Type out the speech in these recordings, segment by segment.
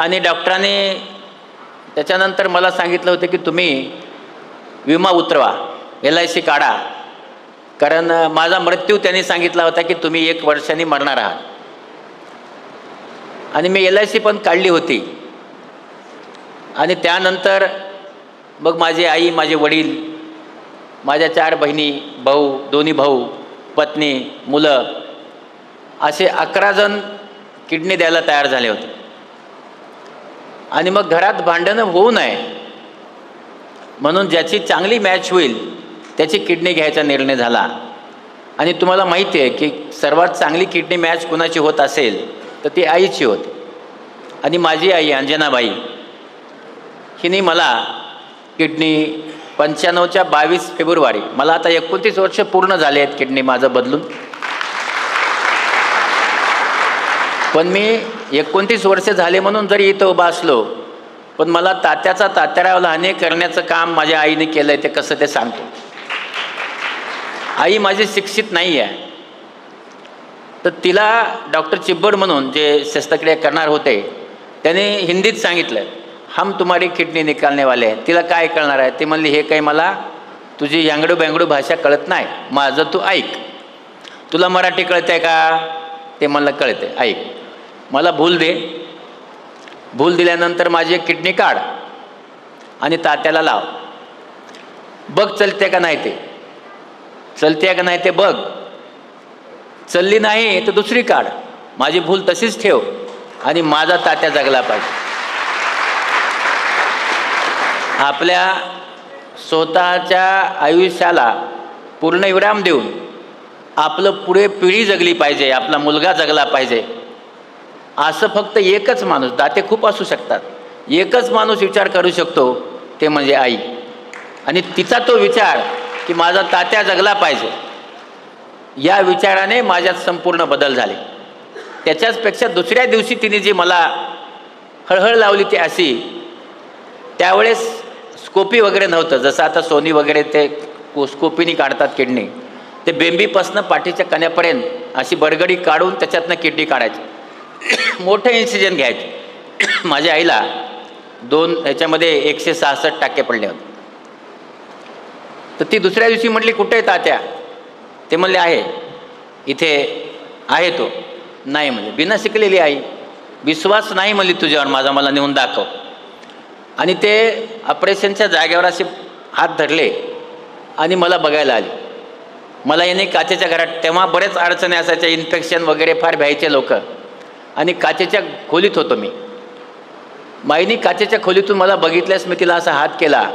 आणि डॉक्टरांनी त्याच्यानंतर मला सांगितलं होतं की तुम्ही विमा उतरवा, LIC काढा, कारण माझा मृत्यू त्यांनी सांगितला होता की तुम्ही 1 वर्षांनी मरणार आहात. आणि मी LIC पण काढली होती. आणि त्यानंतर मग माझी आई, माझे वडील, माझ्या 4 बहिणी, भाऊ, 2 भाऊ, पत्नी, मुलं, असे 11 जण किडनी द्यायला तयार झाले होते. आणि मग घरात भांडणं होऊ नये म्हणून ज्याची चांगली मॅच होईल त्याची किडनी घ्यायचा निर्णय झाला. आणि तुम्हाला माहिती आहे की सर्वात चांगली किडनी मॅच कुणाची होत असेल तर ती आईची होती. आणि माझी आई अंजनाबाई हिने मला किडनी 95च्या 22 फेब्रुवारी, मला आता 29 वर्ष पूर्ण झाले आहेत किडनी माझं बदलून, पण मी 29 वर्ष झाले म्हणून जरी इथं उभा असलो, पण मला तात्याचा तात्याराव लहाने करण्याचं काम माझ्या आईने केलं आहे. ते कसं ते सांगतो. आई माझी शिक्षित नाही आहे, तर तिला डॉक्टर चिब्बड म्हणून जे शस्त्रक्रिया करणार होते त्याने हिंदीत सांगितलं, हम तुम्हारी किडनी निकालने वाले हैं. तिला काय कळणार आहे? ती म्हणली, हे काही मला तुझी यांगडू बँगडू भाषा कळत नाही, माझं तू ऐक. तुला मराठी कळते का? ते मला कळते, ऐक. मला भूल दे. भूल दिल्यानंतर माझी एक किडनी काढ आणि तात्याला लाव. बघ चलते का नाही, ते चलते का नाही ते बघ. चलली नाही तर दुसरी काढ. माझी भूल तशीच ठेव आणि माझा तात्या जगला पाहिजे. आपल्या स्वतःच्या आयुष्याला पूर्णविराम देऊन आपलं पुढे पिढी जगली पाहिजे, आपला मुलगा जगला पाहिजे, असं फक्त एकच माणूस, दाते खूप असू शकतात, एकच माणूस विचार करू शकतो, ते म्हणजे आई. आणि तिचा तो विचार की माझा तात्या जगला पाहिजे, या विचाराने माझ्यात संपूर्ण बदल झाले. त्याच्याचपेक्षा दुसऱ्या दिवशी तिने जी मला हळहळ लावली ती अशी, त्यावेळेस स्कोपी वगैरे नव्हतं, जसं आता सोनी वगैरे ते स्कोपीनी काढतात किडनी. ते बेंबीपासनं पाठीच्या कण्यापर्यंत अशी बरगडी काढून त्याच्यातनं किडनी काढायची. मोठं इन्सिजन घ्यायचे. माझ्या आईला 2 ह्याच्यामध्ये 166 टाके पडले होते. तर ती दुसऱ्या दिवशी म्हटली, कुठे आहे तात्या? ते म्हणले, आहे इथे आहे. तो नाही म्हणजे, बिना शिकलेली आई, विश्वास नाही म्हणली तुझ्यावर माझा, मला नेऊन दाखव. आणि ते ऑपरेशनच्या जागेवर असे हात धरले आणि मला बघायला आले. मला याने काचेच्या घरात, तेव्हा बरेच अडचणी असायच्या, इन्फेक्शन वगैरे फार भ्यायचे लोक, आणि काचेच्या खोलीत होतो मी. माईनी काचेच्या खोलीतून मला बघितल्यास मी तिला असा हात केला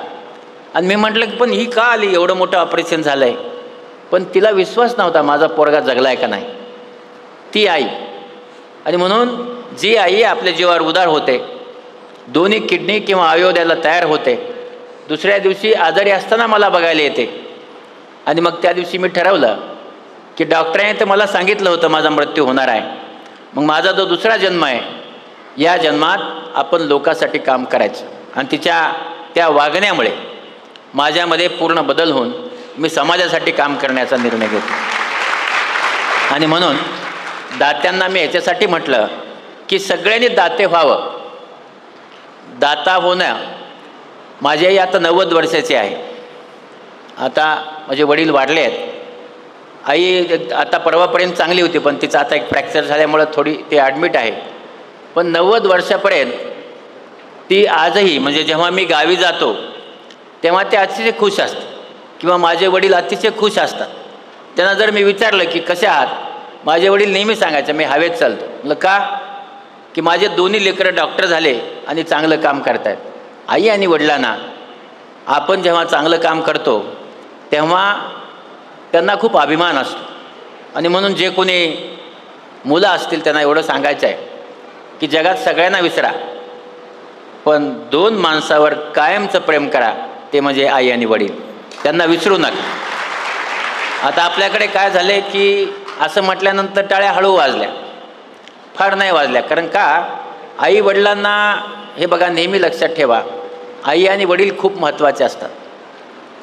आणि मी म्हटलं की पण ही का आली, एवढं मोठं ऑपरेशन झालं आहे. पण तिला विश्वास नव्हता माझा पोरगा जगला आहे का नाही. ती आई. आणि म्हणून जी आई आपल्या जीवावर उदार होते, दोन्ही किडनी किंवा अवयव द्यायला तयार होते, दुसऱ्या दिवशी आजारी असताना मला बघायला येते. आणि मग त्या दिवशी मी ठरवलं की डॉक्टरांनी तर मला सांगितलं होतं माझा मृत्यू होणार आहे, मग माझा जो दुसरा जन्म आहे, या जन्मात आपण लोकांसाठी काम करायचं. आणि तिच्या त्या वागण्यामुळे माझ्यामध्ये पूर्ण बदल होऊन मी समाजासाठी काम करण्याचा निर्णय घेतला. आणि म्हणून दात्यांना मी याच्यासाठी म्हटलं की सगळ्यांनी दाते व्हावं. दाता होणं, माझी आई आता 90 वर्षाची आहे. आता माझे वडील वाढले आहेत. आई आता परवापर्यंत चांगली होती, पण तिचं आता एक फ्रॅक्चर झाल्यामुळं थोडी ती ॲडमिट आहे. पण 90 वर्षापर्यंत ती आजही, म्हणजे जेव्हा मी गावी जातो तेव्हा ते अतिशय खुश असते, किंवा माझे वडील अतिशय खुश असतात. त्यांना जर मी विचारलं की कसे आहात, माझे वडील नेहमी सांगायचे मी हवेत चालतो. म्हटलं का? की माझे दोन्ही लेकरं डॉक्टर झाले आणि चांगलं काम करत आहेत. आई आणि वडिलांना आपण जेव्हा चांगलं काम करतो तेव्हा त्यांना खूप अभिमान असतो. आणि म्हणून जे कोणी मुलं असतील त्यांना एवढं सांगायचं आहे की जगात सगळ्यांना विसरा, पण 2 माणसावर कायमचं प्रेम करा, ते म्हणजे आई आणि वडील. त्यांना विसरू नका. आता आपल्याकडे काय झालं आहे की असं म्हटल्यानंतर टाळ्या हळू वाजल्या, फार नाही वाजल्या. कारण का? आई वडिलांना, हे बघा नेहमी लक्षात ठेवा, आई आणि वडील खूप महत्त्वाचे असतात.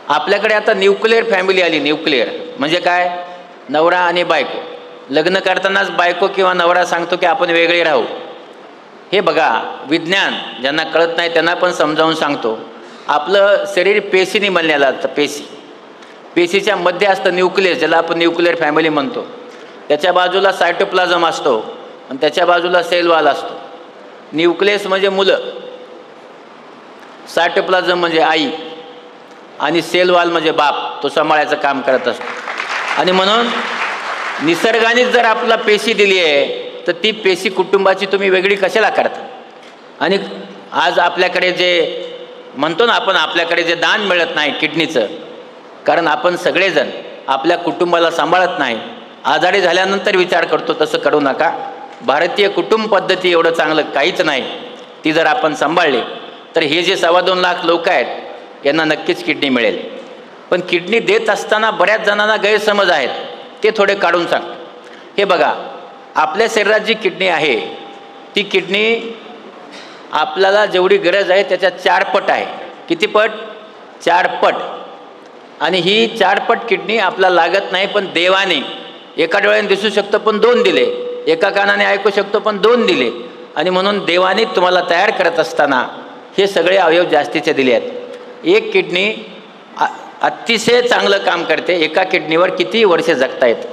आपल्याकडे आता न्यूक्लिअर फॅमिली आली. न्यूक्लिअर म्हणजे काय? नवरा आणि बायको. लग्न करतानाच बायको किंवा नवरा सांगतो की आपण वेगळे राहू. हे बघा, विज्ञान ज्यांना कळत नाही त्यांना पण समजावून सांगतो. आपलं शरीर पेशीने बनलेलं असतं. पेशीच्या मध्ये असतं न्यूक्लियस, ज्याला आपण न्यूक्लिअर फॅमिली म्हणतो. त्याच्या बाजूला सायटोप्लाझम असतो आणि त्याच्या बाजूला सेल वॉल असतो. न्यूक्लियस म्हणजे मुलं, सायटोप्लाझम म्हणजे आई आणि सेल वॉल म्हणजे बाप, तो सांभाळायचं काम करत असतो. आणि म्हणून निसर्गानेच जर आपला पेशी दिली आहे तर ती पेशी कुटुंबाची तुम्ही वेगळी कशाला करता. आणि आज आपल्याकडे जे म्हणतो ना आपण, आपल्याकडे जे दान मिळत नाही किडनीचं, कारण आपण सगळेजण आपल्या कुटुंबाला सांभाळत नाही. आजारी झाल्यानंतर विचार करतो, तसं करू नका. भारतीय कुटुंब पद्धती एवढं चांगलं काहीच नाही. ती जर आपण सांभाळली तर हे जे 2.25 लाख लोक आहेत यांना नक्कीच किडनी मिळेल. पण किडनी देत असताना बऱ्याच जणांना गैरसमज आहेत, ते थोडे काढून सांग. हे बघा, आपल्या शरीरात जी किडनी आहे ती किडनी आपल्याला जेवढी गरज आहे त्याच्या 4 पट आहे. किती पट? 4 पट. आणि ही 4 पट किडनी आपल्याला लागत नाही, पण देवाने एका डोळ्याने दिसू शकतो पण 2 दिले, एका कानाने ऐकू शकतो पण 2 दिले. आणि म्हणून देवाने तुम्हाला तयार करत असताना हे सगळे अवयव जास्तीचे दिले आहेत. एक किडनी अतिशय चांगलं काम करते. एका किडनीवर किती वर्षे जगता येतं.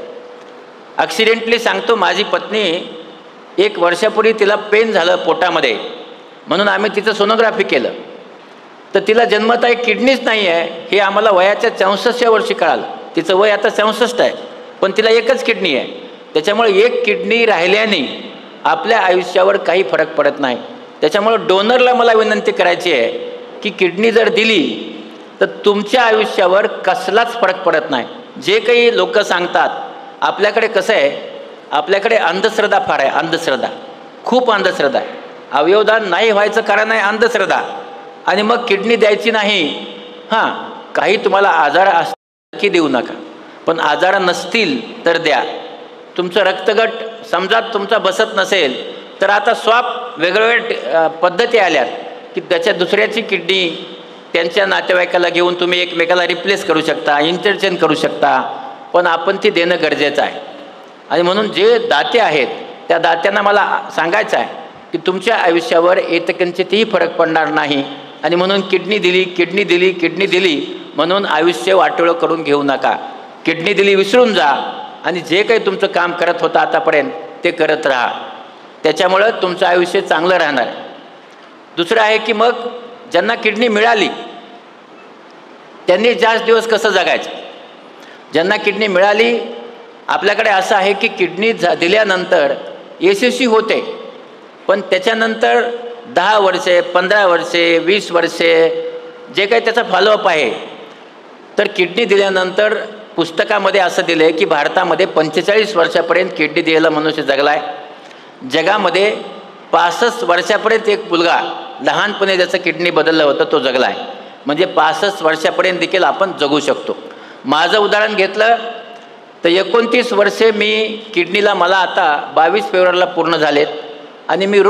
ॲक्सिडेंटली सांगतो, माझी पत्नी 1 वर्षापूर्वी तिला पेन झालं पोटामध्ये, म्हणून आम्ही तिचं सोनोग्राफी केलं. तर तिला जन्मता एक किडनीच नाही आहे हे आम्हाला वयाच्या 64व्या वर्षी कळालं. तिचं वय आता 64 आहे, पण तिला एकच किडनी आहे. त्याच्यामुळे एक किडनी राहिल्याने आपल्या आयुष्यावर काही फरक पडत नाही. त्याच्यामुळं डोनरला मला विनंती करायची आहे की किडनी जर दिली तर तुमच्या आयुष्यावर कसलाच फरक पडत नाही. जे काही लोक सांगतात, आपल्याकडे कसं आहे, आपल्याकडे अंधश्रद्धा फार आहे. अंधश्रद्धा, खूप अंधश्रद्धा आहे. अवयवदान नाही व्हायचं कारण आहे अंधश्रद्धा. आणि मग किडनी द्यायची नाही. हां, काही तुम्हाला आजार असतील की देऊ नका, पण आजार नसतील तर द्या. तुमचं रक्तगट समजा तुमचा बसत नसेल तर आता स्वॅप वेगवेगळ्या पद्धती आल्यात की त्याच्या दुसऱ्याची किडनी त्यांच्या नातेवाईकाला घेऊन तुम्ही एकमेकाला रिप्लेस करू शकता, इंटरचेंज करू शकता. पण आपण ती देणं गरजेचं आहे. आणि म्हणून जे दाते आहेत त्या दात्यांना मला सांगायचं आहे की तुमच्या आयुष्यावर एकंचितही फरक पडणार नाही. आणि म्हणून किडनी दिली म्हणून आयुष्य वाटोळं करून घेऊ नका. किडनी दिली विसरून जा आणि जे काही तुमचं काम करत होतं आतापर्यंत ते करत राहा. त्याच्यामुळं तुमचं आयुष्य चांगलं राहणार. दुसरं आहे की मग ज्यांना किडनी मिळाली त्यांनी जास्त दिवस कसं जगायचं. ज्यांना किडनी मिळाली, आपल्याकडे असं आहे की किडनी दिल्यानंतर यशस्वी होते, पण त्याच्यानंतर 10 वर्षे, 15 वर्षे, 20 वर्षे जे काही त्याचा फॉलोअप आहे. तर किडनी दिल्यानंतर पुस्तकामध्ये असं दिलं आहे की भारतामध्ये 45 वर्षापर्यंत किडनी दिलेला मनुष्य जगला आहे. जगामध्ये 65 वर्षापर्यंत एक मुलगा लहानपणी ज्याचं किडनी बदललं होतं तो जगला आहे. म्हणजे 65 वर्षापर्यंत देखील आपण जगू शकतो. माझं उदाहरण घेतलं तर 29 वर्षे मी किडनीला, मला आता 22 फेब्रुवारीला पूर्ण झालेत. आणि मी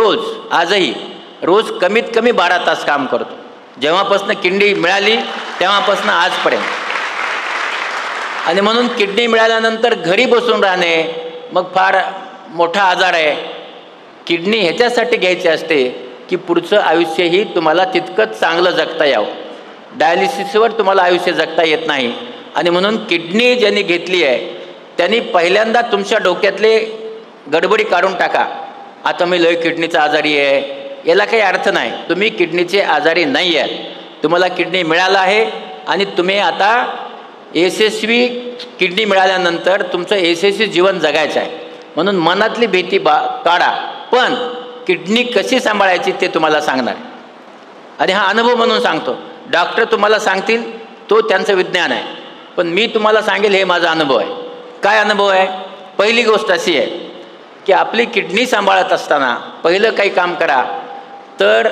आजही रोज कमीत कमी 12 तास काम करतो. जेव्हापासून किडनी मिळाली तेव्हापासून आजपर्यंत. आणि म्हणून किडनी मिळाल्यानंतर घरी बसून राहणे मग फार मोठा आजार आहे. किडनी ह्याच्यासाठी घ्यायची असते की पुढचं आयुष्यही तुम्हाला तितकंच चांगलं जगता यावं. डायलिसिसवर तुम्हाला आयुष्य जगता येत नाही. आणि म्हणून किडनी ज्यांनी घेतली आहे त्यांनी पहिल्यांदा तुमच्या डोक्यातले गडबडी काढून टाका. आता मी लय किडनीचा आजारी आहे, याला काही अर्थ नाही. तुम्ही किडनीचे आजारी नाही आहे. तुम्हाला किडनी मिळालं आहे आणि तुम्ही आता यशस्वी किडनी मिळाल्यानंतर तुमचं यशस्वी जीवन जगायचं आहे. म्हणून मनातली भीती काढा. पण किडनी कशी सांभाळायची ते तुम्हाला सांगणार. आणि हा अनुभव म्हणून सांगतो. डॉक्टर तुम्हाला सांगतील तो त्यांचं विज्ञान आहे, पण मी तुम्हाला सांगेल हे माझा अनुभव आहे. काय अनुभव आहे? पहिली गोष्ट अशी आहे की आपली किडनी सांभाळत असताना पहिलं काही काम करा तर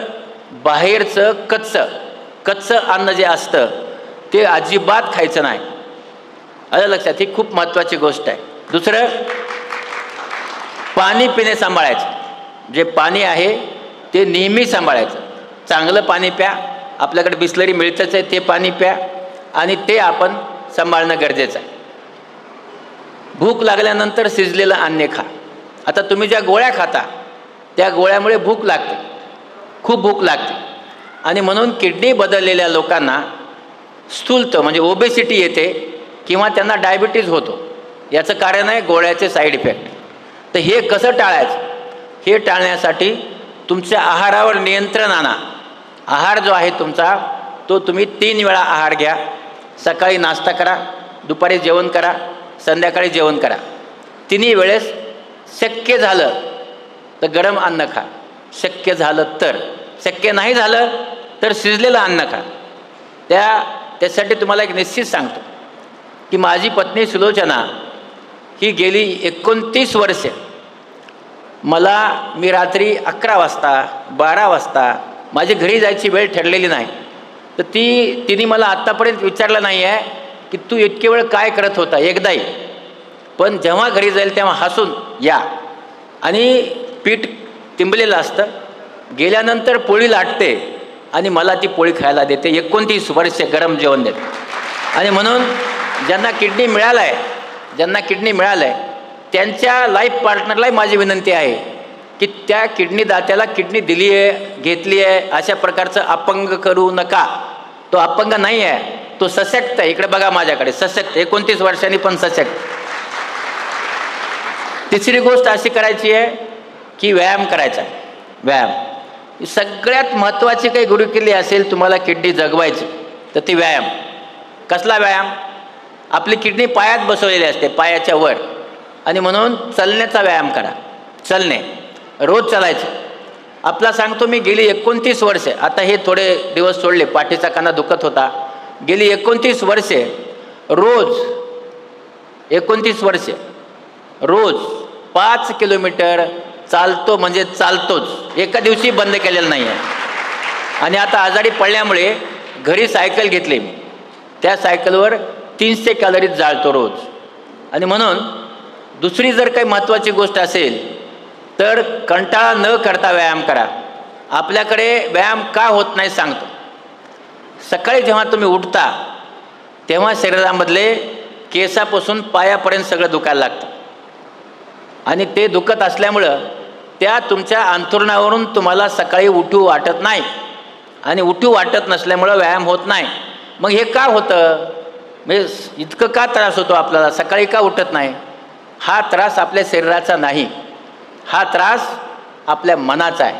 बाहेरचं कच्चं अन्न जे असतं ते अजिबात खायचं नाही. आलं लक्षात? ही खूप महत्त्वाची गोष्ट आहे. दुसरं, पाणी पिणे सांभाळायचं. जे पाणी आहे ते नेहमी सांभाळायचं. चांगलं पाणी प्या. आपल्याकडे बिस्लरी मिळतच आहे, ते पाणी प्या आणि ते आपण सांभाळणं गरजेचं आहे. भूक लागल्यानंतर शिजलेलं अन्न खा. आता तुम्ही ज्या गोळ्या खाता त्या गोळ्यामुळे भूक लागते, खूप भूक लागते. आणि म्हणून किडनी बदललेल्या लोकांना स्थूलता म्हणजे ओबेसिटी येते किंवा त्यांना डायबिटीज होतो. याचं कारण आहे गोळ्याचे साईड इफेक्ट. तर हे कसं टाळायचं? हे टाळण्यासाठी तुमच्या आहारावर नियंत्रण आणा. आहार जो आहे तुमचा तो तुम्ही 3 वेळा आहार घ्या. सकाळी नाश्ता करा, दुपारी जेवण करा, संध्याकाळी जेवण करा. 3 वेळेस शक्य झालं तर गरम अन्न खा, शक्य झालं तर. शक्य नाही झालं तर शिजलेलं अन्न खा. त्यासाठी तुम्हाला एक निश्चित सांगतो की माझी पत्नी सुलोचना ही गेली 29 वर्ष मी रात्री 11 वाजता 12 वाजता माझी घरी जायची वेळ ठरलेली नाही. तर तिने मला आत्तापर्यंत विचारलं नाही आहे की तू इतके वेळ काय करत होता एकदाही. पण जेव्हा घरी जाईल तेव्हा हसून या. आणि पीठ तिंबलेलं असतं, गेल्यानंतर पोळी लाटते आणि मला ती पोळी खायला देते. 29 वर्ष गरम जेवण देते. आणि म्हणून ज्यांना किडनी मिळालं आहे त्यांच्या लाईफ पार्टनरलाही माझी विनंती आहे की त्या किडनी दात्याला किडनी दिली आहे, घेतली आहे, अशा प्रकारचं अपंग करू नका. तो अपंग नाही आहे, तो सशक्त आहे. इकडे बघा माझ्याकडे, सशक्त, 29 वर्षांनी पण सशक्त. तिसरी गोष्ट अशी करायची आहे की व्यायाम करायचा आहे. व्यायाम सगळ्यात महत्त्वाची काही गुरुकिल्ली असेल तुम्हाला किडनी जगवायची तर ती व्यायाम. कसला व्यायाम? आपली किडनी पायात बसवलेली असते, पायाच्या वर. आणि म्हणून चालण्याचा व्यायाम करा. चलणे, रोज चालायचं. आपला सांगतो मी गेली 29 वर्षे, आता हे थोडे दिवस सोडले, पाठीचा कणा दुखत होता. गेली 29 वर्षे रोज 29 वर्षे रोज 5 किलोमीटर चालतो, म्हणजे चालतोच. एका दिवशी बंद केलेलं नाही आहे. आणि आता आजारी पडल्यामुळे घरी सायकल घेतली मी. त्या सायकलवर 300 कॅलरीज जाळतो रोज. आणि म्हणून दुसरी जर काही महत्त्वाची गोष्ट असेल तर कंटाळा न करता व्यायाम करा. आपल्याकडे व्यायाम का होत नाही सांगतो. सकाळी जेव्हा तुम्ही उठता तेव्हा शरीरामधले केसापासून पायापर्यंत सगळं दुखायला लागतं. आणि ते दुखत असल्यामुळं त्या तुमच्या अंथरुणावरून तुम्हाला सकाळी उठू वाटत नाही. आणि उठू वाटत नसल्यामुळं व्यायाम होत नाही. मग हे का होतं? म्हणजे इतकं का त्रास होतो आपल्याला, सकाळी का उठत नाही? हा त्रास आपल्या शरीराचा नाही, हा त्रास आपल्या मनाचा आहे.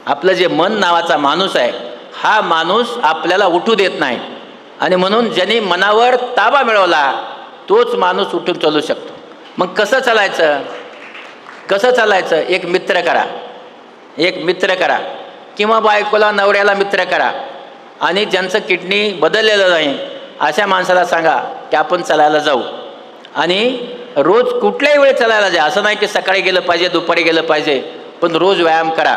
आपलं जे मन नावाचा माणूस आहे, हा माणूस आपल्याला उठू देत नाही. आणि म्हणून ज्यांनी मनावर ताबा मिळवला तोच माणूस उठून चालू शकतो. मग कसं चालायचं? एक मित्र करा किंवा बायकोला नवऱ्याला मित्र करा. आणि ज्यांचं किडनी बदललेलं नाही अशा माणसाला सांगा की आपण चालायला जाऊ. आणि रोज कुठल्याही वेळी चालायला जा. असं नाही की सकाळी गेलं पाहिजे, दुपारी गेलं पाहिजे, पण रोज व्यायाम करा.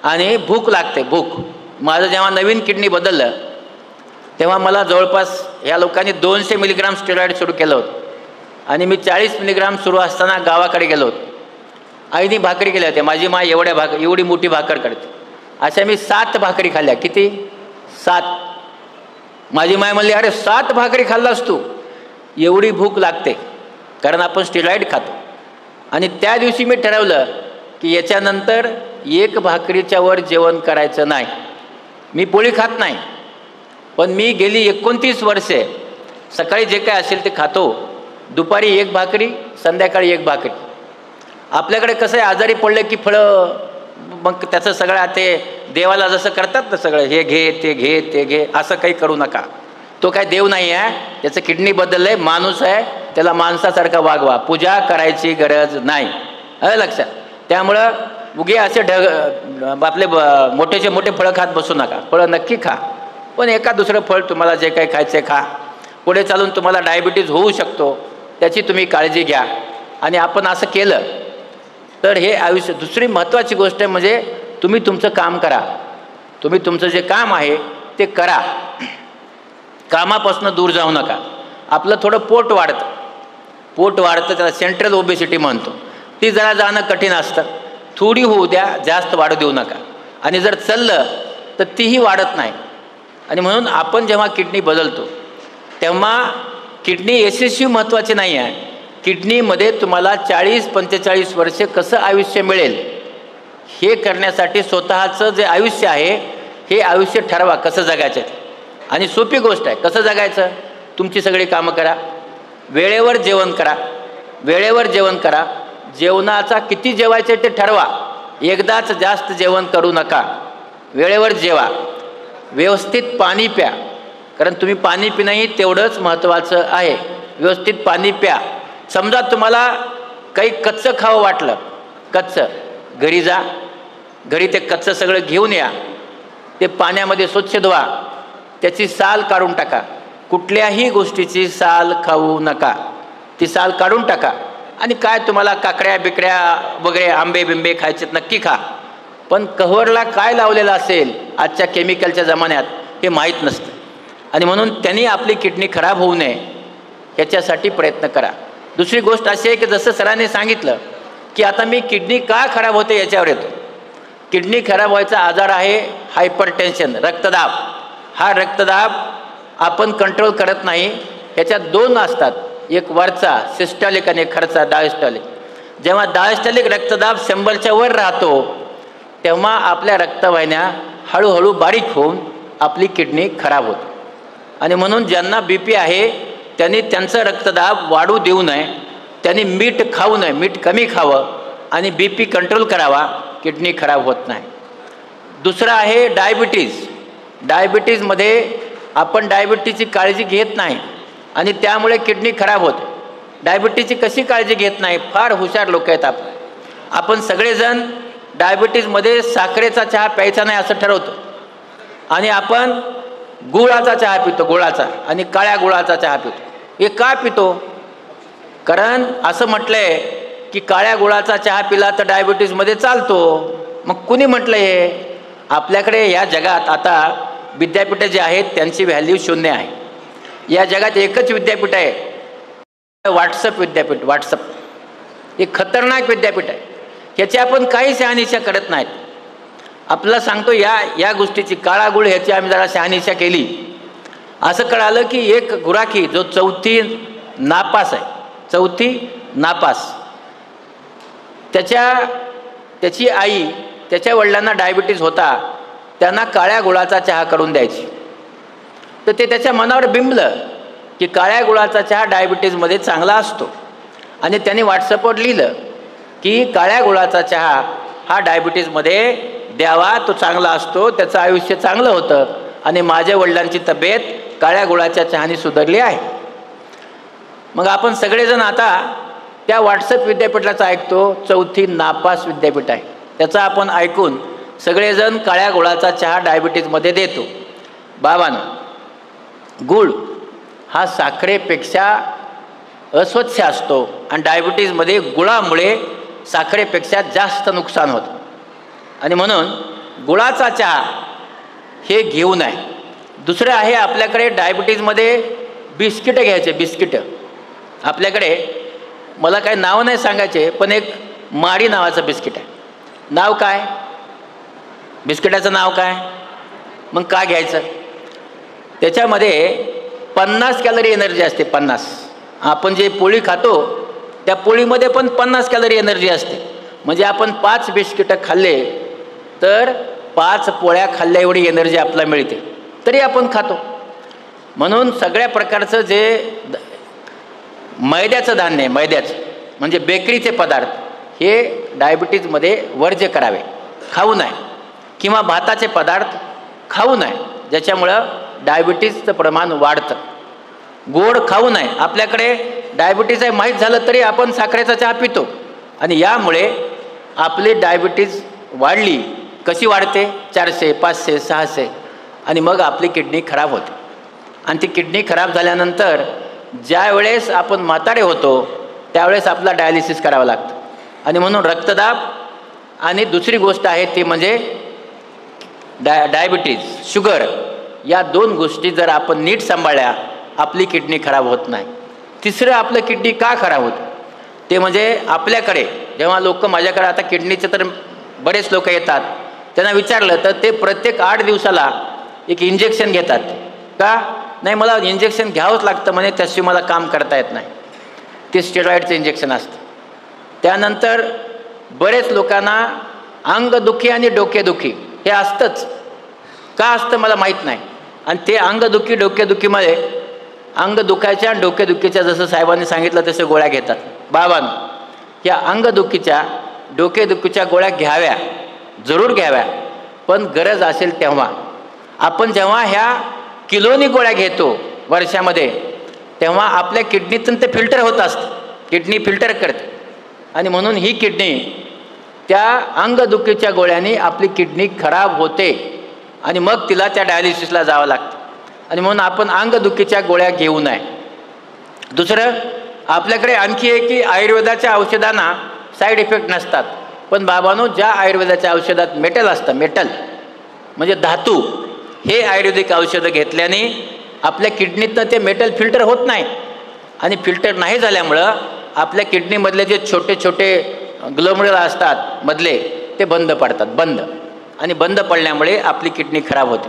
आणि भूक लागते, भूक. माझं जेव्हा नवीन किडनी बदललं तेव्हा मला जवळपास ह्या लोकांनी 200 मिलीग्राम स्टेरॉइड सुरू केलं होतं. आणि मी 40 मिलीग्राम सुरू असताना गावाकडे गेलो होतो. आईने भाकरी केल्या होत्या. माझी माय एवढी मोठी भाकर करते. अशा मी 7 भाकरी खाल्ल्या. किती? 7. माझी माय म्हणली, अरे 7 भाकरी खाल्लास तू? एवढी भूक लागते, कारण आपण स्टेरॉइड खातो. आणि त्या दिवशी मी ठरवलं की याच्यानंतर 1 भाकरीच्या वर जेवण करायचं नाही. मी पोळी खात नाही, पण मी गेली 29 वर्षे सकाळी जे काय असेल ते खातो. दुपारी 1 भाकरी, संध्याकाळी 1 भाकरी. आपल्याकडे कसं आहे, आजारी पडले की फळं, मग त्याचं सगळं ते देवाला जसं करतात ना सगळं, हे घे ते घे ते घे, असं काही करू नका. तो काय देव नाही आहे, त्याचं किडनी बदललं आहे, माणूस आहे, त्याला माणसासारखा वागवा. पूजा करायची गरज नाही, लक्षात. त्यामुळं उगे असे आपले मोठेचे मोठे फळं खात बसू नका. फळं नक्की खा, पण एका दुसरं फळ तुम्हाला जे काही खायचे खा. पुढे चालून तुम्हाला डायबिटीज होऊ शकतो, त्याची तुम्ही काळजी घ्या. आणि आपण असं केलं तर हे आयुष्य. दुसरी महत्त्वाची गोष्ट म्हणजे तुम्ही तुमचं काम करा. तुम्ही तुमचं जे काम आहे ते करा. कामापासून दूर जाऊ नका. आपलं थोडं पोट वाढतं, त्याला सेंट्रल ओबेसिटी म्हणतो. ती जरा जाणं कठीण असतं. थोडी होऊ द्या, जास्त वाढू देऊ नका. आणि जर चाललं तर तीही वाढत नाही. आणि म्हणून आपण जेव्हा किडनी बदलतो तेव्हा किडनी यशस्वी महत्त्वाची नाही आहे. किडनीमध्ये तुम्हाला 40-45 वर्षे कसं आयुष्य मिळेल हे करण्यासाठी स्वतःचं जे आयुष्य आहे हे आयुष्य ठरवा कसं जगायचं. आणि सोपी गोष्ट आहे. कसं जगायचं? तुमची सगळी कामं करा, वेळेवर जेवण करा, वेळेवर जेवण करा. जेवणाचा किती जेवायचे ते ठरवा. एकदाच जास्त जेवण करू नका. वेळेवर जेवा, व्यवस्थित पाणी प्या, कारण तुम्ही पाणी पिणंही तेवढंच महत्त्वाचं आहे. व्यवस्थित पाणी प्या. समजा तुम्हाला काही कच्चं खावं वाटलं, कच्चं, घरी जा, घरी ते कच्चं सगळं घेऊन या, ते पाण्यामध्ये स्वच्छ धुवा, त्याची साल काढून टाका. कुठल्याही गोष्टीची साल खाऊ नका, ती साल काढून टाका. आणि काय तुम्हाला काकड्या बिकड्या वगैरे आंबे बिंबे खायचे नक्की खा, पण कव्हरला काय लावलेलं असेल आजच्या केमिकलच्या जमान्यात हे माहीत नसतं. आणि म्हणून त्यांनी आपली किडनी खराब होऊ नये ह्याच्यासाठी प्रयत्न करा. दुसरी गोष्ट अशी आहे की जसं सरांनी सांगितलं की आता मी किडनी का खराब होते याच्यावर येतो. किडनी खराब व्हायचा आजार आहे हायपरटेन्शन, रक्तदाब. हा रक्तदाब आपण कंट्रोल करत नाही. ह्याच्यात दोन असतात, एक वरचा सिस्टॉलिक आणि एक खालचा डायस्टॉलिक. जेव्हा डायस्टॉलिक रक्तदाब 100च्या वर राहतो तेव्हा आपल्या रक्तवाहिन्या हळूहळू बारीक होऊन आपली किडनी खराब होते. आणि म्हणून ज्यांना BP आहे त्यांनी त्यांचं रक्तदाब वाढू देऊ नये, त्यांनी मीठ खाऊ नये, मीठ कमी खावं आणि BP कंट्रोल करावा, किडनी खराब होत नाही. दुसरं आहे डायबिटीज. डायबिटीजमध्ये आपण डायबिटीजची काळजी घेत नाही आणि त्यामुळे किडनी खराब होते. डायबिटीजची कशी काळजी घेत नाही? फार हुशार लोक आहेत आपण सगळेजण डायबिटीजमध्ये साखरेचा चहा प्यायचा नाही असं ठरवतो आणि आपण गुळाचा चहा पितो, गुळाचा आणि काळ्या गुळाचा चहा पितो. हे का पितो? कारण असं म्हटलं आहे की काळ्या गुळाचा चहा पिला तर डायबिटीजमध्ये चालतो. मग कुणी म्हटलं हे? आपल्याकडे या जगात आता विद्यापीठं जे आहेत त्यांची व्हॅल्यू 0 आहे. या जगात एकच विद्यापीठ आहे, व्हॉट्सअप विद्यापीठ. व्हॉट्सअप हे खतरनाक विद्यापीठ आहे. ह्याची आपण काही शहानिशा करत नाहीत. आपल्याला सांगतो या गोष्टीची काळा गुळ ह्याची आम्ही जरा शहानिशा केली. असं कळालं की एक गुराखी जो 4थी नापास आहे, 4थी नापास, त्याची आई त्याच्या वडिलांना डायबिटीज होता, त्यांना काळ्या गुळाचा चहा करून द्यायची. तर ते त्याच्या मनावर बिंबलं की काळ्या गुळाचा चहा डायबिटीजमध्ये चांगला असतो. आणि त्यांनी व्हॉट्सअपवर लिहिलं की काळ्या गुळाचा चहा हा डायबिटीजमध्ये द्यावा, तो चांगला असतो, त्याचं आयुष्य चांगलं होतं. आणि माझ्या वडिलांची तब्येत काळ्या गुळाच्या चहाने सुधारली आहे. मग आपण सगळेजण आता त्या व्हॉट्सअप विद्यापीठाचं ऐकतो. 4थी नापास विद्यापीठ आहे, त्याचं आपण ऐकून सगळेजण काळ्या गुळाचा चहा डायबिटीजमध्ये देतो. बाबांनो, गुळ हा साखरेपेक्षा अस्वच्छ असतो आणि डायबिटीजमध्ये गुळामुळे साखरेपेक्षा जास्त नुकसान होतं. आणि म्हणून गुळाचा चहा हे घेऊ नये. दुसरं आहे आपल्याकडे डायबिटीजमध्ये बिस्किटं घ्यायचे. बिस्किटं आपल्याकडे, मला काही नाव नाही सांगायचे, पण एक माडी नावाचं बिस्किट आहे. नाव काय? बिस्किटाचं नाव काय? मग का घ्यायचं? त्याच्यामध्ये 50 कॅलरी एनर्जी असते. 50. आपण जे पोळी खातो त्या पोळीमध्ये पण 50 कॅलरी एनर्जी असते. म्हणजे आपण 5 बिस्किटं खाल्ले तर 5 पोळ्या खाल्ल्या एवढी एनर्जी आपल्याला मिळते, तरी आपण खातो. म्हणून सगळ्या प्रकारचं जे मैद्याचं धान्य आहे, मैद्याचं म्हणजे बेकरीचे पदार्थ, हे डायबिटीजमध्ये वर्ज्य करावे, खाऊ नये. किंवा भाताचे पदार्थ खाऊ नये, ज्याच्यामुळं डायबिटीजचं प्रमाण वाढतं. गोड खाऊ नये. आपल्याकडे डायबिटीज आहे माहीत झालं तरी आपण साखरेचा चहा पितो आणि यामुळे आपली डायबिटीज वाढली. कशी वाढते? 400, 500, 600 आणि मग आपली किडनी खराब होते. आणि ती किडनी खराब झाल्यानंतर ज्या वेळेस आपण म्हातारे होतो त्यावेळेस आपला डायलिसिस करावं लागतं. आणि म्हणून रक्तदाब आणि दुसरी गोष्ट आहे ती म्हणजे डायबिटीज, शुगर, या 2 गोष्टी जर आपण नीट सांभाळल्या आपली किडनी खराब होत नाही. तिसरं आपलं किडनी का खराब होतं ते म्हणजे आपल्याकडे जेव्हा लोक, माझ्याकडे आता किडनीचे तर बरेच लोक येतात, त्यांना विचारलं तर ते प्रत्येक 8 दिवसाला एक इंजेक्शन घेतात. का? नाही, मला इंजेक्शन घ्यावंच लागतं म्हणे, त्याशिवाय मला काम करता येत नाही. ते स्टेरॉईडचं इंजेक्शन असतं. त्यानंतर बरेच लोकांना अंगदुखी आणि डोकेदुखी हे असतंच. का असतं मला माहीत नाही. आणि ते अंगदुखी डोकेदुखीमध्ये अंगदुखाच्या आणि डोकेदुखीच्या जसं साहेबांनी सांगितलं तसे गोळ्या घेतात. बाबांनो, या अंगदुखीच्या डोकेदुखीच्या गोळ्या घ्याव्या, जरूर घ्याव्या, पण गरज असेल तेव्हा. आपण जेव्हा ह्या किलोनी गोळ्या घेतो वर्षामध्ये, तेव्हा आपल्या किडनीतून ते फिल्टर होत असतं. किडनी फिल्टर करते आणि म्हणून ही किडनी त्या अंगदुखीच्या गोळ्यांनी आपली किडनी खराब होते आणि मग तिला त्या डायलिसिसला जावं लागतं. आणि म्हणून आपण अंगदुखीच्या गोळ्या घेऊ नये. दुसरं, आपल्याकडे आणखी एक की आयुर्वेदाच्या औषधांना साईड इफेक्ट नसतात. पण बाबांनो, ज्या आयुर्वेदाच्या औषधात मेटल असतं, मेटल म्हणजे धातू, हे आयुर्वेदिक औषधं घेतल्याने आपल्या किडनीतनं ते मेटल फिल्टर होत नाही. आणि फिल्टर नाही झाल्यामुळं आपल्या किडनीमधले जे छोटे छोटे ग्लोमेरुल असतात मधले, ते बंद पडतात, बंद. आणि बंद पडल्यामुळे आपली किडनी खराब होते.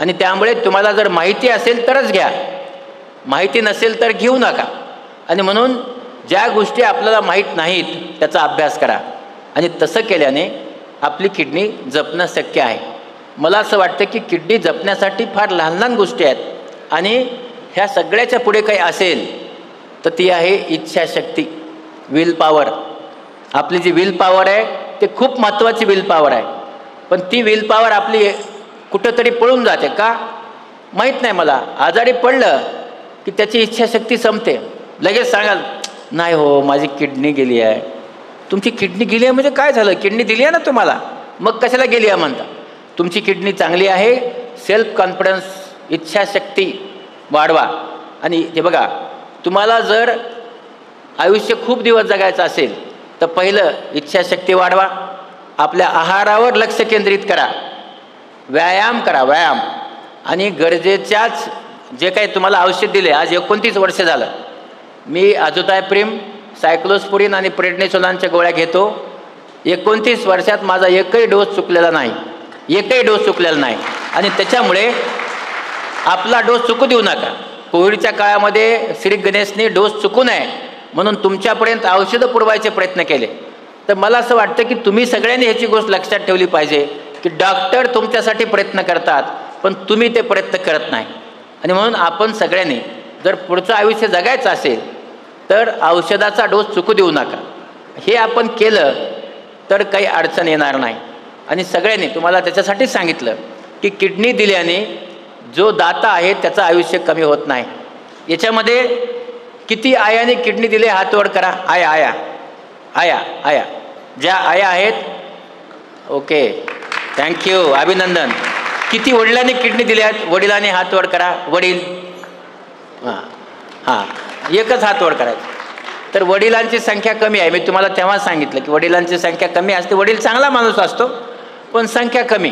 आणि त्यामुळे तुम्हाला जर माहिती असेल तरच घ्या, माहिती नसेल तर घेऊ नका. आणि म्हणून ज्या गोष्टी आपल्याला माहीत नाहीत त्याचा अभ्यास करा. आणि तसं केल्याने आपली किडनी जपणं शक्य आहे. मला असं वाटतं की किडनी जपण्यासाठी फार लहान लहान गोष्टी आहेत. आणि ह्या सगळ्याच्या पुढे काही असेल तर ती आहे इच्छाशक्ती, विल पॉवर. आपली जी विल पॉवर आहे ते खूप महत्त्वाची विल पॉवर आहे. पण ती विल पॉवर आपली कुठंतरी पळून जाते. का माहीत नाही मला. आजारी पडलं की त्याची इच्छाशक्ती संपते. लगेच सांगाल, नाही हो माझी किडनी गेली आहे. तुमची किडनी गेली आहे म्हणजे काय झालं? किडनी दिली आहे ना तुम्हाला, मग कशाला गेली आहे म्हणता? तुमची किडनी चांगली आहे. सेल्फ कॉन्फिडन्स, इच्छाशक्ती वाढवा. आणि हे बघा, तुम्हाला जर आयुष्य खूप दिवस जगायचं असेल तर पहिलं इच्छाशक्ती वाढवा. आपल्या आहारावर लक्ष केंद्रित करा, व्यायाम करा, व्यायाम. आणि गरजेच्याच जे काही तुम्हाला औषध दिले, आज 29 वर्ष झालं मी अझोथायप्रिम, सायक्लोस्पुरिन आणि प्रेडनिसोलोनच्या गोळ्या घेतो. 29 वर्षात माझा एकही डोस चुकलेला नाही, एकही डोस चुकलेला नाही. आणि त्याच्यामुळे आपला डोस चुकू देऊ नका. कोविडच्या काळामध्ये श्री गणेशने डोस चुकू नये म्हणून तुमच्यापर्यंत औषधं पुरवायचे प्रयत्न केले. तर मला असं वाटतं की तुम्ही सगळ्यांनी ह्याची गोष्ट लक्षात ठेवली पाहिजे की डॉक्टर तुमच्यासाठी प्रयत्न करतात पण तुम्ही ते प्रयत्न करत नाही. आणि म्हणून आपण सगळ्यांनी जर पुढचं आयुष्य जगायचं असेल तर औषधाचा डोस चुकू देऊ नका. हे आपण केलं तर काही अडचण येणार नाही. आणि सगळ्यांनी तुम्हाला त्याच्यासाठीच सांगितलं की किडनी दिल्याने जो दाता आहे त्याचं आयुष्य कमी होत नाही. याच्यामध्ये किती आयाने किडनी दिले हातवर करा. आया आया आया आया ज्या आया आहेत, ओके, थँक्यू, अभिनंदन. किती वडिलांनी किडनी दिल्या आहेत? वडिलांनी हातवर करा. वडील, हां हां, एकच हातवर करायचं. तर वडिलांची संख्या कमी आहे. मी तुम्हाला तेव्हा सांगितलं की वडिलांची संख्या कमी असते. वडील चांगला माणूस असतो पण संख्या कमी.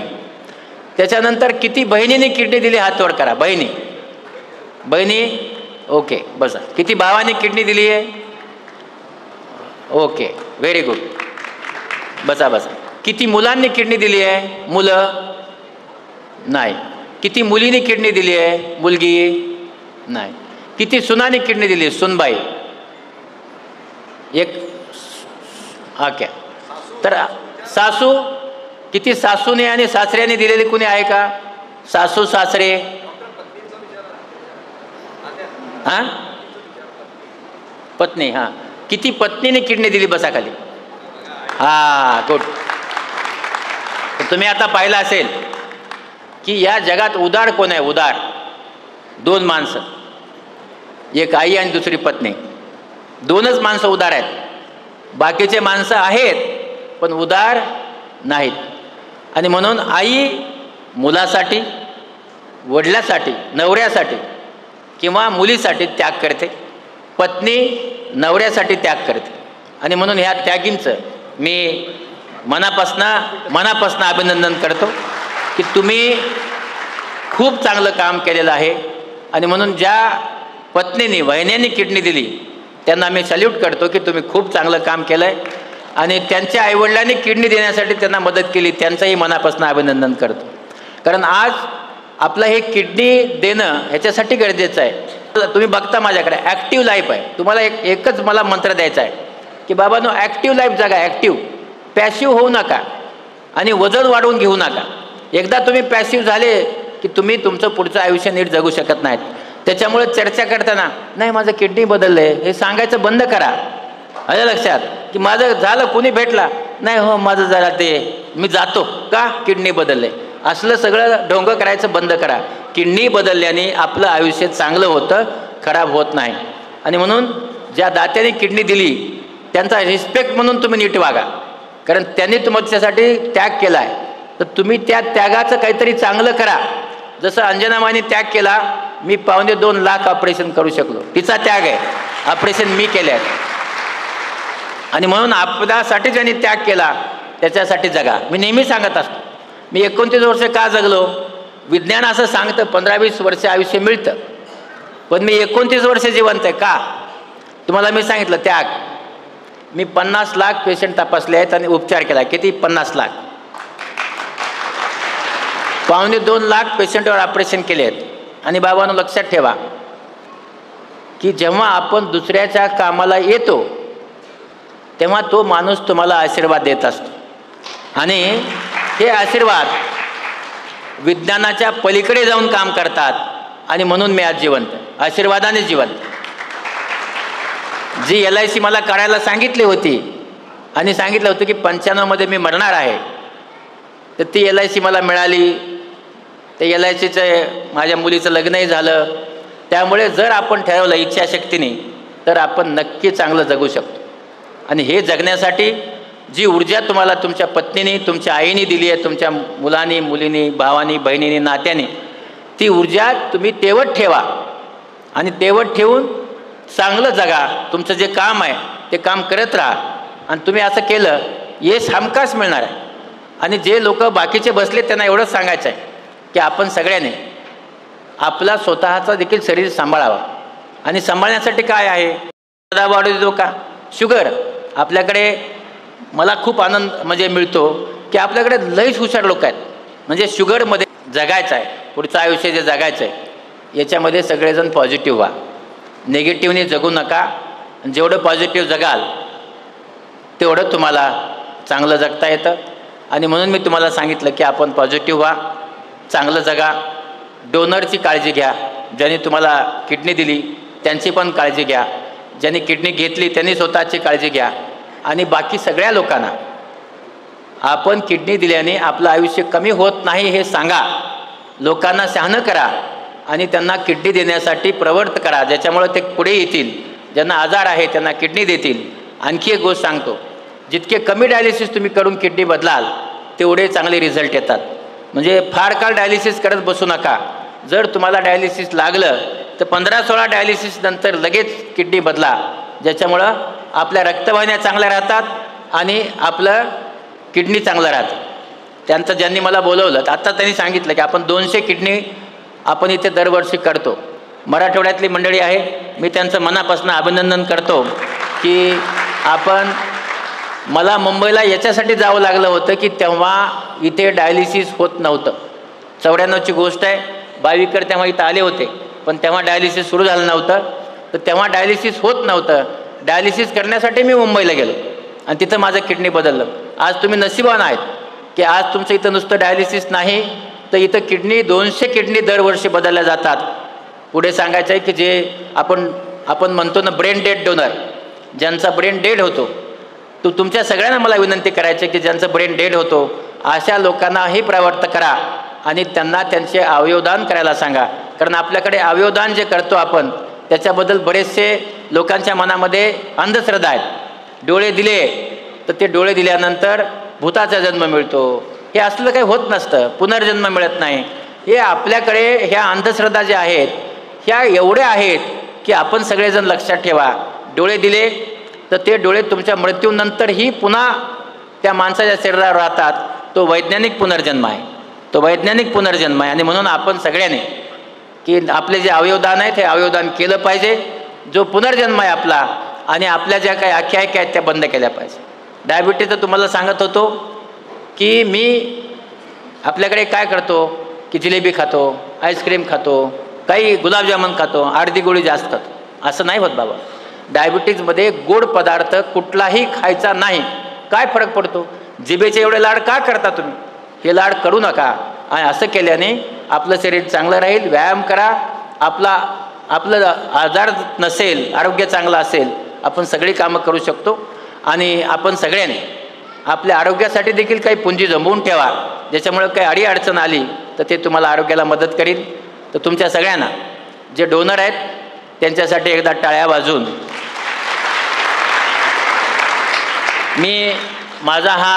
त्याच्यानंतर किती बहिणीने किडनी दिली हातवर करा. बहिणी, बहिणी, ओके, बसा. किती भावाने किडनी दिली आहे? ओके, व्हेरी गुड, बसा बसा. किती मुलांनी किडनी दिली आहे? मुलं नाही. किती मुलींनी किडनी दिली आहे? मुलगी नाही. किती सुनांनी किडनी दिली? सुनबाई एक. ओके, तर सासू, किती सासूने आणि सासऱ्याने दिलेली कुणी आहे का? सासू सासरे, हां, पत्नी, हां, किती पत्नीने किडनी दिली? बसा खाली. हां, गुड. तुम्ही आता पाहिलं असेल की या जगात उदार कोण आहे? उदार दोन माणसं, एक आई आणि दुसरी पत्नी. दोनच माणसं उदार आहेत. बाकीचे माणसं आहेत पण उदार नाहीत. आणि म्हणून आई मुलासाठी, वडिलासाठी, नवऱ्यासाठी किंवा मुलीसाठी त्याग करते. पत्नी नवऱ्यासाठी त्याग करते. आणि म्हणून ह्या त्यागींचं मी मनापासनं अभिनंदन करतो की तुम्ही खूप चांगलं काम केलेलं आहे. आणि म्हणून ज्या पत्नीने, वहिन्यांनी किडनी दिली त्यांना मी सॅल्यूट करतो की तुम्ही खूप चांगलं काम केलं आहे. आणि त्यांच्या आईवडिलांनी किडनी देण्यासाठी त्यांना मदत केली, त्यांचंही मनापासून अभिनंदन करतो. कारण आज आपलं हे किडनी देणं ह्याच्यासाठी गरजेचं आहे. तुम्ही बघता माझ्याकडे ॲक्टिव्ह लाईफ आहे. तुम्हाला एकच मला मंत्र द्यायचा आहे की बाबांनो, ॲक्टिव्ह लाईफ जगा, ॲक्टिव्ह. पॅशिव्ह होऊ नका. आणि वजन वाढवून घेऊ नका. एकदा तुम्ही पॅसिव्ह झाले की तुम्ही तुमचं पुढचं आयुष्य नीट जगू शकत नाहीत. त्याच्यामुळे चर्चा करताना नाही माझं किडनी बदललं आहे हे सांगायचं बंद करा. आलं लक्षात की माझं झालं कोणी भेटला नाही हो माझं जरा ते मी जातो का किडनी बदलले असलं सगळं ढोंग करायचं बंद करा. किडनी बदलल्याने आपलं आयुष्य चांगलं होतं, खराब होत नाही. आणि म्हणून ज्या दात्याने किडनी दिली त्यांचा रिस्पेक्ट म्हणून तुम्ही नीट वागा, कारण त्यांनी तुमच्यासाठी त्याग केला आहे. तर तुम्ही त्या त्यागाचं काहीतरी चांगलं करा. जसं अंजनामाने त्याग केला, मी 2.25 लाख ऑपरेशन करू शकलो, तिचा त्याग आहे. ऑपरेशन मी केले आहे आणि म्हणून आपल्यासाठी ज्यांनी त्याग केला त्याच्यासाठी जगा. मी नेहमी सांगत असतो, मी 29 वर्ष का जगलो? विज्ञान असं सांगतं 15-20 वर्ष आयुष्य मिळतं, पण मी 29 वर्ष जिवंत आहे का? तुम्हाला मी सांगितलं त्याग. मी 50 लाख पेशंट तपासले आहेत आणि उपचार केला. किती? 50 लाख. 2.25 लाख पेशंटवर ऑपरेशन केले आहेत. आणि बाबांनो लक्षात ठेवा की जेव्हा आपण दुसऱ्याच्या कामाला येतो तेव्हा तो माणूस तुम्हाला आशीर्वाद देत असतो. आणि हे आशीर्वाद विज्ञानाच्या पलीकडे जाऊन काम करतात. आणि म्हणून मी आज जिवंत, आशीर्वादाने जिवंत. जी LIC मला करायला सांगितली होती आणि सांगितलं होतं की 95मध्ये मी मरणार आहे, तर ती LIC मला मिळाली. ते LICचं माझ्या मुलीचं लग्नही झालं. त्यामुळे जर आपण ठरवलं इच्छाशक्तीने तर आपण नक्की चांगलं जगू शकतो. आणि हे जगण्यासाठी जी ऊर्जा तुम्हाला तुमच्या पत्नीने तुमच्या आईने दिली आहे, तुमच्या मुलांनी मुलींनी भावानी बहिणींनी नात्याने, ती ऊर्जा तुम्ही तेवढ ठेवा आणि तेवढ ठेवून चांगलं जगा. तुमचं जे काम आहे ते काम करत राहा. आणि तुम्ही असं केलं यश हमखास मिळणार आहे. आणि जे लोक बाकीचे बसले त्यांना एवढंच सांगायचं आहे की आपण सगळ्यांनी आपला स्वतःचा देखील शरीर सांभाळावा. आणि सांभाळण्यासाठी काय आहे? दादा वाढू देतो का? शुगर. आपल्याकडे मला खूप आनंद म्हणजे मिळतो की आपल्याकडे लईच हुशार लोक आहेत. म्हणजे शुगरमध्ये जगायचं आहे, पुढचं आयुष्य जे जगायचं आहे याच्यामध्ये सगळेजण पॉझिटिव्ह व्हा, निगेटिव्हने जगू नका. जेवढं पॉझिटिव्ह जगाल तेवढं तुम्हाला चांगलं जगता येतं. आणि म्हणून मी तुम्हाला सांगितलं की आपण पॉझिटिव्ह व्हा, चांगलं जगा. डोनरची काळजी घ्या. ज्यांनी तुम्हाला किडनी दिली त्यांची पण काळजी घ्या. ज्यांनी किडनी घेतली त्यांनी स्वतःची काळजी घ्या. आणि बाकी सगळ्या लोकांना आपण किडनी दिल्याने आपलं आयुष्य कमी होत नाही हे सांगा. लोकांना शहाणं करा आणि त्यांना किडनी देण्यासाठी प्रवृत्त करा, ज्याच्यामुळे ते पुढे येतील. ज्यांना आजार आहे त्यांना किडनी देतील. आणखी एक गोष्ट सांगतो, जितके कमी डायलिसिस तुम्ही करून किडनी बदलाल तेवढे चांगले रिझल्ट येतात. म्हणजे फार काळ डायलिसिस करत बसू नका. जर तुम्हाला डायलिसिस लागलं तर 15-16 डायलिसिस नंतर लगेच किडनी बदला, ज्याच्यामुळं आपल्या रक्तवाहिन्या चांगल्या राहतात आणि आपलं किडनी चांगलं राहतं. त्यांचं ज्यांनी मला बोलवलं आता त्यांनी सांगितलं की आपण 200 किडनी आपण इथे दरवर्षी करतो. मराठवाड्यातली मंडळी आहे, मी त्यांचं मनापासून अभिनंदन करतो की आपण, मला मुंबईला याच्यासाठी जावं लागलं होतं की तेव्हा इथे डायलिसिस होत नव्हतं. 94ची गोष्ट आहे. बावीकर तेव्हा इथं आले होते पण तेव्हा डायलिसिस सुरू झालं नव्हतं. तर तेव्हा डायलिसिस होत नव्हतं. डायलिसिस करण्यासाठी मी मुंबईला गेलो आणि तिथं माझं किडनी बदललं. आज तुम्ही नशिबान आहेत की आज तुमचं इथं नुसतं डायलिसिस नाही तर इथं किडनी 200 किडनी दरवर्षी बदलल्या जातात. पुढे सांगायचं आहे की जे आपण म्हणतो ना ब्रेन डेड डोनर, ज्यांचा ब्रेन डेड होतो, तो तुमच्या सगळ्यांना मला विनंती करायची की ज्यांचं ब्रेन डेड होतो अशा लोकांनाही प्रवृत्त करा आणि त्यांना त्यांचे अवयवदान करायला सांगा. कारण आपल्याकडे अवयवदान जे करतो आपण त्याच्याबद्दल बरेचसे लोकांच्या मनामध्ये अंधश्रद्धा आहेत. डोळे दिले तर ते डोळे दिल्यानंतर भूताचा जन्म मिळतो, हे असलं काही होत नसतं. पुनर्जन्म मिळत नाही. हे आपल्याकडे ह्या अंधश्रद्धा ज्या आहेत ह्या एवढ्या आहेत की आपण सगळेजण लक्षात ठेवा, डोळे दिले तर ते डोळे तुमच्या मृत्यूनंतरही पुन्हा त्या माणसाच्या शरीरावर राहतात. तो वैज्ञानिक पुनर्जन्म आहे, तो वैज्ञानिक पुनर्जन्म आहे. आणि म्हणून आपण सगळ्यांनी की आपले जे अवयवदान आहे ते अवयवदान केलं पाहिजे. जो पुनर्जन्म आहे आपला आणि आपल्या ज्या काही आख्यायिका आहेत त्या बंद केल्या पाहिजे. डायबिटीजचं तुम्हाला सांगत होतो की मी आपल्याकडे काय करतो की जिलेबी खातो, आईस्क्रीम खातो, काही गुलाबजामुन खातो, अर्धी गोळी जास्त खातो. असं नाही होत बाबा. डायबिटीजमध्ये गोड पदार्थ कुठलाही खायचा नाही. काय फरक पडतो? जिभेचे एवढे लाड का करता तुम्ही? हे लाड करू नका. आणि असं केल्याने आपलं शरीर चांगलं राहील. व्यायाम करा. आपलं आजार नसेल, आरोग्य चांगलं असेल, आपण सगळी कामं करू शकतो. आणि आपण सगळ्यांनी आपल्या आरोग्यासाठी देखील काही पुंजी जमवून ठेवा, ज्याच्यामुळे काही अडीअडचण आली तर ते तुम्हाला आरोग्याला मदत करील. तर तुमच्या सगळ्यांना जे डोनर आहेत त्यांच्यासाठी एकदा टाळ्या वाजवून मी माझा हा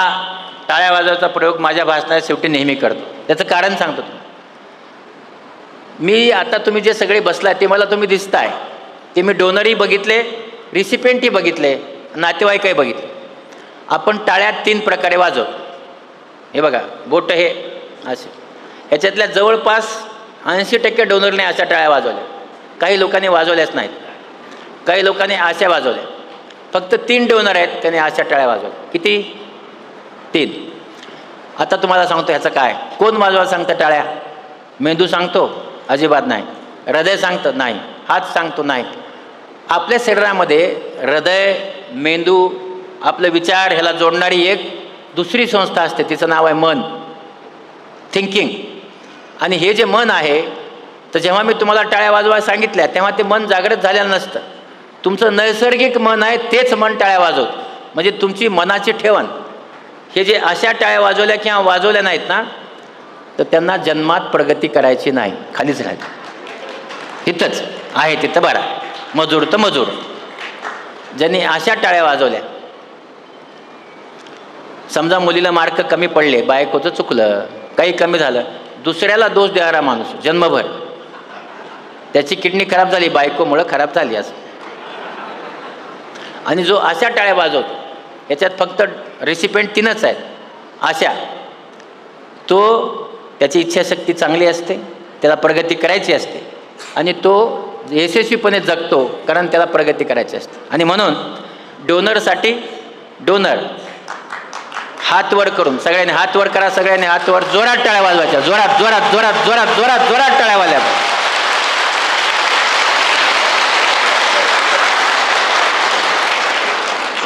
टाळ्या वाजवायचा प्रयोग माझ्या भाषणात शेवटी नेहमी करतो. त्याचं कारण सांगतो. मी आता तुम्ही जे सगळे बसलाय ते मला तुम्ही दिसताय ते मी डोनरही बघितले, रिसिपेंटही बघितले, नातेवाईकही बघितले. आपण टाळ्या 3 प्रकारे वाजवतो. हे बघा, बोट हे असे. ह्याच्यातल्या जवळपास 80% डोनरने अशा टाळ्या वाजवल्या. काही लोकांनी वाजवल्याच नाहीत, काही लोकांनी अशा वाजवल्या. फक्त 3 डोनर आहेत त्याने अशा टाळ्या वाजवल्या. किती? 3. आता तुम्हाला सांगतो ह्याचं काय. कोण वाजवायला सांगतं टाळ्या? मेंदू सांगतो? अजिबात नाही. हृदय सांगतं? नाही. हात सांगतो? नाही. आपल्या शरीरामध्ये हृदय, मेंदू, आपले विचार ह्याला जोडणारी एक दुसरी संस्था असते, तिचं नाव आहे मन, थिंकिंग. आणि हे जे मन आहे, तर जेव्हा मी तुम्हाला टाळ्या वाजवायला सांगितल्या तेव्हा ते मन जागृत झालेलं नसतं. तुमचं नैसर्गिक मन आहे तेच मन टाळ्या वाजवतं. म्हणजे तुमची मनाची ठेवण. हे जे अशा टाळ्या वाजवल्या किंवा वाजवल्या नाहीत ना, तर त्यांना जन्मात प्रगती करायची नाही, खालीच राहायचं. तिथंच आहे, तिथं बरा मजूर तर मजूर. ज्यांनी अशा टाळ्या वाजवल्या, समजा मुलीला मार्क कमी पडले, बायकोचं चुकलं, काही कमी झालं, दुसऱ्याला दोष देणारा माणूस जन्मभर, त्याची किडनी खराब झाली, बायकोमुळं खराब झाली असं. आणि जो अशा टाळ्या वाजवतो, याच्यात फक्त रेसिपेंट 3च आहेत अशा, तो त्याची इच्छाशक्ती चांगली असते, त्याला प्रगती करायची असते आणि तो यशस्वीपणे जगतो, कारण त्याला प्रगती करायची असते. आणि म्हणून डोनरसाठी डोनर हात वर करून, सगळ्यांनी हात वर करा, सगळ्यांनी हात वर, जोरात टाळ्या वाजवायच्या, जोरात जोरात जोरात जोरात जोरात जोरात टाळ्या वाजल्या.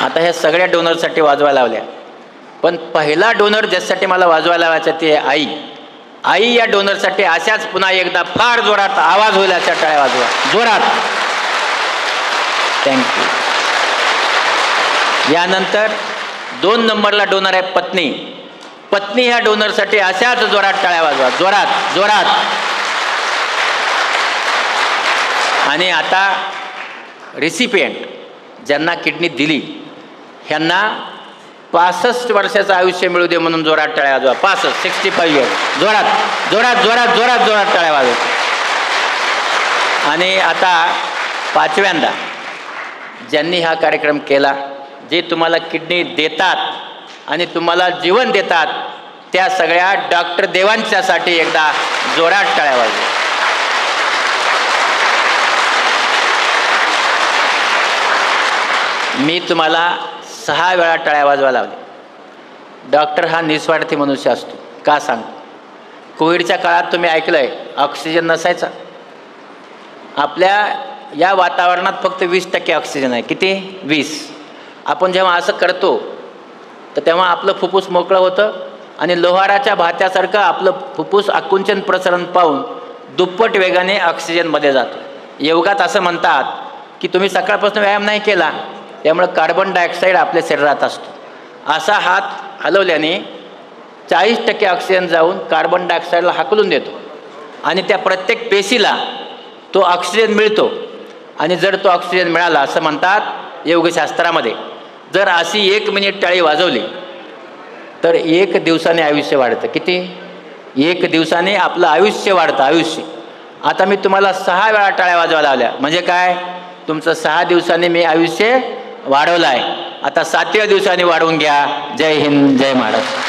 आता ह्या सगळ्या डोनरसाठी वाजवायला लावल्या, पण पहिला डोनर ज्यासाठी मला वाजवायला लावायचा ते आई. आई या डोनरसाठी अशाच पुन्हा एकदा फार जोरात आवाज होईल अशा टाळ्या वाजवा, जोरात. थँक्यू. यानंतर 2 नंबरला डोनर आहे पत्नी. पत्नी ह्या डोनरसाठी अशाच जोरात टाळ्या वाजवा, जोरात जोरात. आणि आता रिसिपियंट, ज्यांना किडनी दिली, ह्यांना 65 वर्षाचं आयुष्य मिळू दे म्हणून जोरात टाळ्या वाजवा. 65 इयर्स, जोरात जोरात जोरात जोरात जोरात टाळ्या वाजवा. आणि आता 5व्यांदा ज्यांनी हा कार्यक्रम केला, जे तुम्हाला किडनी देतात आणि तुम्हाला जीवन देतात, त्या सगळ्या डॉक्टर देवांच्यासाठी एकदा जोरात टाळ्या वाजवा. मी तुम्हाला 6 वेळा टाळ्या वाजवायला लावल्या. डॉक्टर हा निस्वार्थी मनुष्य असतो. का सांगतो? कोविडच्या काळात तुम्ही ऐकलं आहे ऑक्सिजन नसायचा. आपल्या या वातावरणात फक्त 20% ऑक्सिजन आहे. किती? 20. आपण जेव्हा असं करतो तर तेव्हा आपलं फुफ्फुस मोकळं होतं आणि लोहाराच्या भात्यासारखं आपलं फुफ्फुस आकुंचन प्रसरण पाहून दुप्पट वेगाने ऑक्सिजनमध्ये जातो. योगात असं म्हणतात की तुम्ही सकाळपासून व्यायाम नाही केला, त्यामुळे कार्बन डायऑक्साईड आपल्या शरीरात असतो. असा हात हलवल्याने 40% ऑक्सिजन जाऊन कार्बन डायऑक्साईडला हाकलून देतो आणि त्या प्रत्येक पेशीला तो ऑक्सिजन मिळतो. आणि जर तो ऑक्सिजन मिळाला, असं म्हणतात योगशास्त्रामध्ये, जर अशी 1 मिनिट टाळी वाजवली तर 1 दिवसाने आयुष्य वाढतं. किती? 1 दिवसाने आपलं आयुष्य वाढतं, आयुष्य. आता मी तुम्हाला 6 वेळा टाळ्या वाजवायला लावल्या, म्हणजे काय? तुमचं 6 दिवसांनी मी आयुष्य वाढवलं आहे. आता 7व्या दिवसाने वाढवून घ्या. जय हिंद, जय महाराष्ट्र.